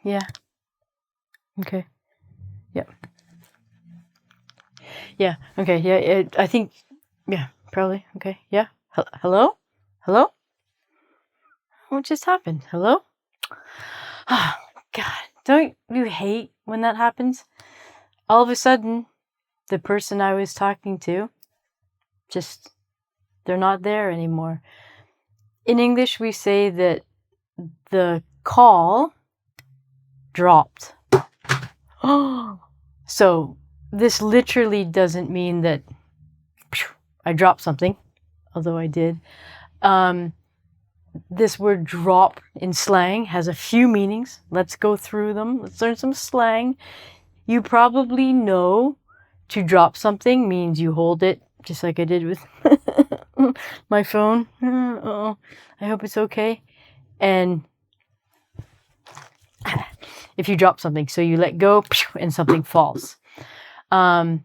Yeah. Okay. Yep. Yeah. Okay. Yeah. I think. Yeah. Probably. Okay. Yeah. Hello. Hello. What just happened? Hello. Oh God! Don't you hate when that happens? All of a sudden, the person I was talking to, just they're not there anymore. In English, we say that the call dropped. So this literally doesn't mean that I dropped something, although I did. This word drop in slang has a few meanings. Let's go through them. Let's learn some slang. You probably know to drop something means you hold it, just like I did with my phone. Oh, I hope it's okay. And if you drop something, so you let go and something falls. And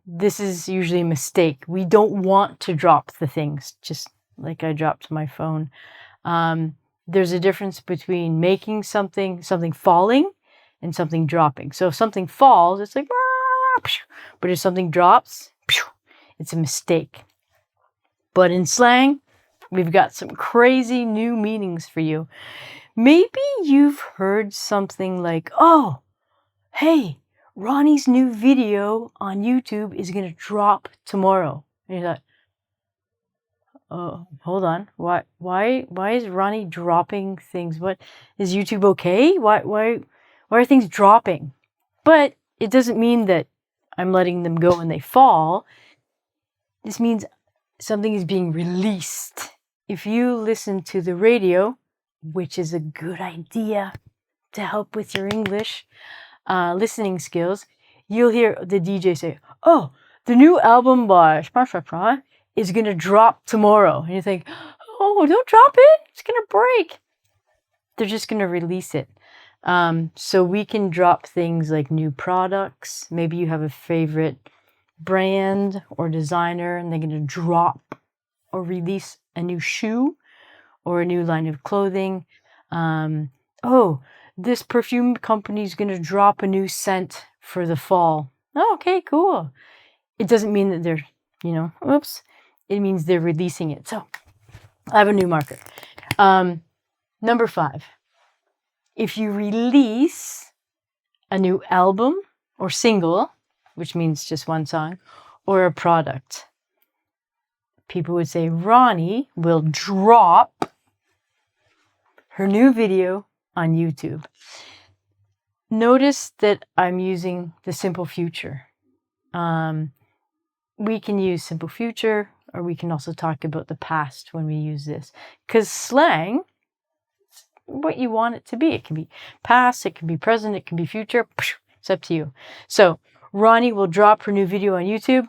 this is usually a mistake. We don't want to drop the things, just like I dropped my phone. There's a difference between making something falling and something dropping. So if something falls, it's like, but if something drops, it's a mistake. But in slang, we've got some crazy new meanings for you. Maybe you've heard something like, oh, hey, Ronnie's new video on YouTube is going to drop tomorrow. And you thought, oh, hold on. Why is Ronnie dropping things? What is YouTube okay? Why are things dropping? But it doesn't mean that I'm letting them go and they fall. This means something is being released. If you listen to the radio, which is a good idea to help with your English listening skills, you'll hear the DJ say, oh, the new album by is going to drop tomorrow. And you think, oh, don't drop it. It's going to break. They're just going to release it. So we can drop things like new products. Maybe you have a favorite brand or designer and they're going to drop or release a new shoe or a new line of clothing. Oh, this perfume company is going to drop a new scent for the fall. Oh, okay, cool. It doesn't mean that they're, oops. It means they're releasing it. So I have a new marker. Number 5. If you release a new album or single, which means just one song, or a product, people would say Ronnie will drop her new video on YouTube. Notice that I'm using the simple future. We can use simple future, or we can also talk about the past when we use this. Because slang, what you want it to be. It can be past, it can be present, it can be future. It's up to you. So, Ronnie will drop her new video on YouTube.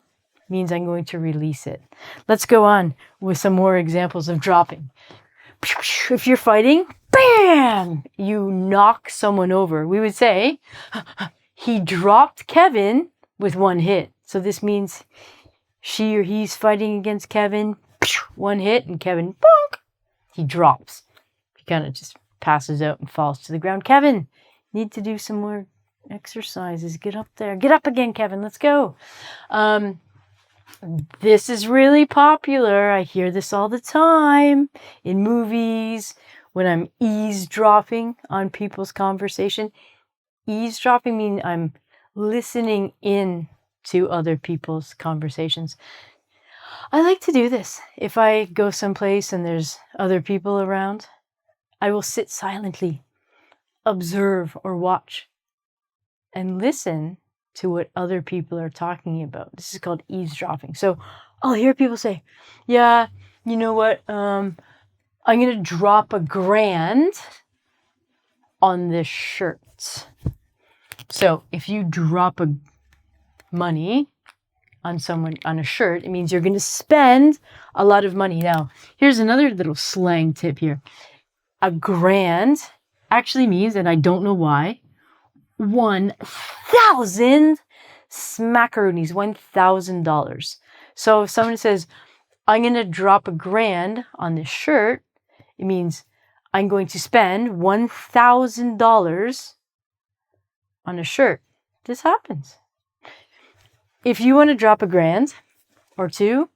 Means I'm going to release it. Let's go on with some more examples of dropping. If you're fighting, bam! You knock someone over. We would say, he dropped Kevin with one hit. So this means she or he's fighting against Kevin. One hit and Kevin, bonk! He drops. He kind of just passes out and falls to the ground. Kevin, need to do some more exercises. Get up there. Get up again, Kevin. Let's go. This is really popular. I hear this all the time in movies when I'm eavesdropping on people's conversation. Eavesdropping means I'm listening in to other people's conversations. I like to do this. If I go someplace and there's other people around, I will sit silently, observe or watch, and listen to what other people are talking about. This is called eavesdropping. So I'll hear people say, yeah, you know what? I'm going to drop $1,000 on this shirt. So if you drop money on someone on a shirt, it means you're going to spend a lot of money. Now, here's another little slang tip here. $1,000 actually means, and I don't know why, 1,000 smackaroonies, $1,000. So if someone says, I'm going to drop $1,000 on this shirt, it means I'm going to spend $1,000 on a shirt. This happens. If you want to drop $1,000 or $2,000,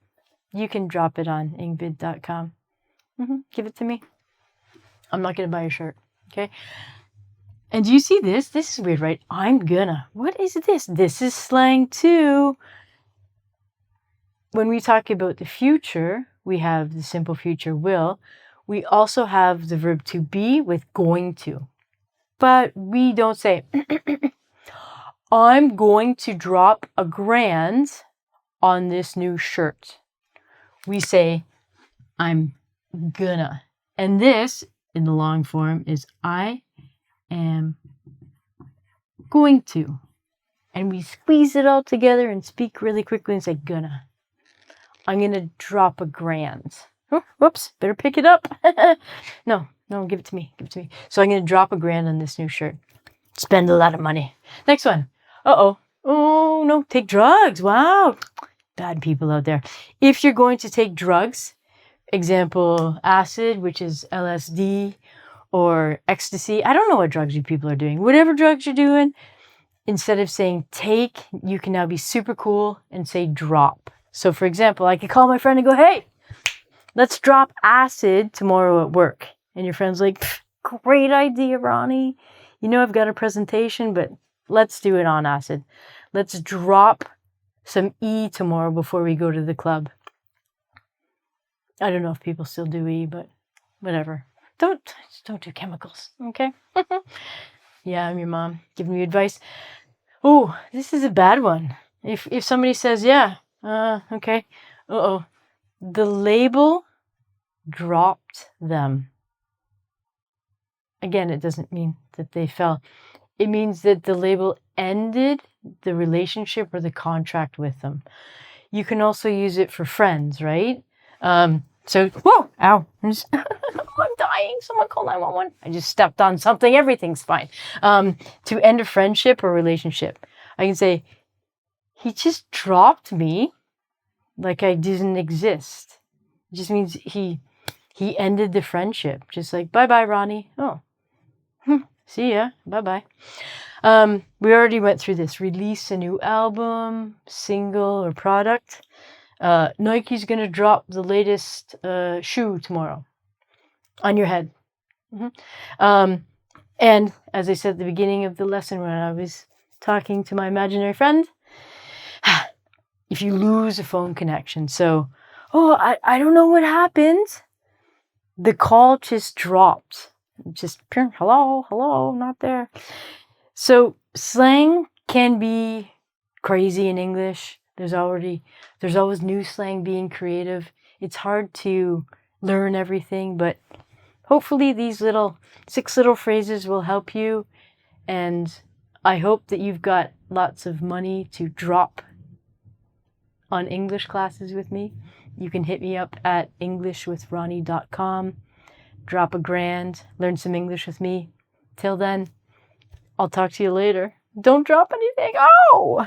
you can drop it on engvid.com. Give it to me. I'm not going to buy your shirt. Okay. And do you see this? This is weird, right? What is this? This is slang too. When we talk about the future, we have the simple future will. We also have the verb to be with going to. But we don't say, I'm going to drop $1,000 on this new shirt. We say, I'm gonna. And this, in the long form, is I am going to. And we squeeze it all together and speak really quickly and say, gonna. I'm gonna drop $1,000. Oh, whoops, better pick it up. No, give it to me. So I'm gonna drop $1,000 on this new shirt. Spend a lot of money. Next one. Oh no, take drugs. Wow. Bad people out there. If you're going to take drugs, example, acid, which is LSD, or ecstasy. I don't know what drugs you people are doing. Whatever drugs you're doing, instead of saying take, you can now be super cool and say drop. So for example, I could call my friend and go, hey, let's drop acid tomorrow at work. And your friend's like, great idea, Ronnie. You know, I've got a presentation, but let's do it on acid. Let's drop some E tomorrow before we go to the club. I don't know if people still do E, but whatever. Don't do chemicals, okay? Yeah, I'm your mom giving you advice. Oh, this is a bad one. If somebody says, yeah, okay. The label dropped them. Again, it doesn't mean that they fell. It means that the label ended the relationship or the contract with them. You can also use it for friends, right? So, whoa, ow. I'm dying. Someone call 911. I just stepped on something. Everything's fine. To end a friendship or relationship, I can say, he just dropped me like I didn't exist. It just means he ended the friendship. Just like, bye-bye, Ronnie. Oh, see ya. Bye-bye. We already went through this. Release a new album, single, or product. Nike's going to drop the latest shoe tomorrow on your head. And as I said at the beginning of the lesson when I was talking to my imaginary friend, if you lose a phone connection, so, I don't know what happened. The call just dropped. Just, hello, not there. So slang can be crazy in English. There's always new slang being creative. It's hard to learn everything, but hopefully these 6 little phrases will help you. And I hope that you've got lots of money to drop on English classes with me. You can hit me up at englishwithronnie.com. Drop $1,000, learn some English with me. Till then, I'll talk to you later. Don't drop anything. Oh!